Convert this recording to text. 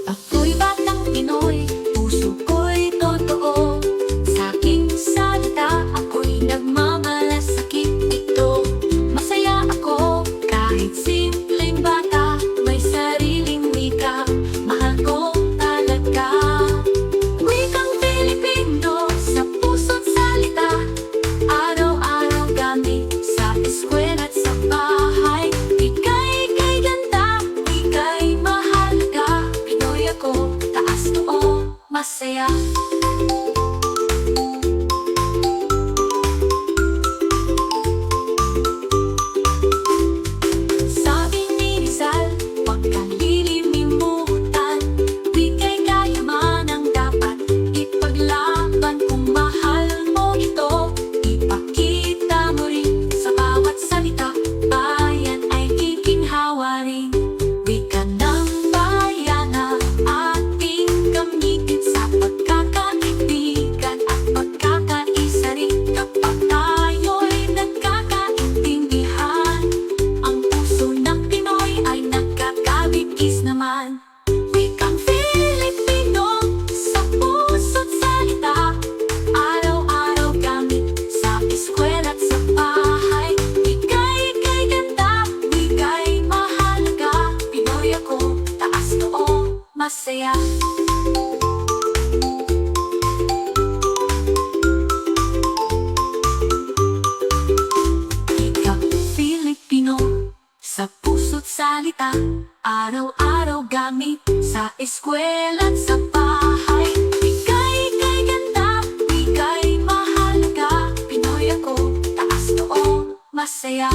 Ako'y batang Pinoy, puso ko'y totoo. Sa aking salita, ako'y nagmamalasakit ito. Masaya ako, kahit simpleng bata. May sariling wika, mahal ko talaga. Wikang Filipino, sa puso't salita. Araw-araw gamit, sa eskwela't sa bahay. Wika'y ganda, wika'y mahalaga. Pinoy ako, taas noo, masaya. Sabi ni Rizal, huwag kang lilimimutan. Wika'y kayaman ang dapat ipaglaban. Kung mahal mo ito, ipakita mo rin sa bawat salita. Bayan ay iginhawa rin. Wika ng bayan na ating gamitin sa pagkakaibigan at pagkakaisa rin. Kapag tayo'y nagkakaintindihan, ang puso ng Pinoy ay nagkakabigis naman. Wikang Filipino, sa puso't salita. Araw-araw gamit, sa eskwela't sa bahay. Wika'y ganda, wika'y mahalaga. Pinoy ako, taas noo, masaya. Wikang Filipino, sa puso't salita. Araw-araw gamit, sa eskwela't sa bahay. Wika'y ganda, wika'y mahalaga. Pinoy ako, taas noo, masaya.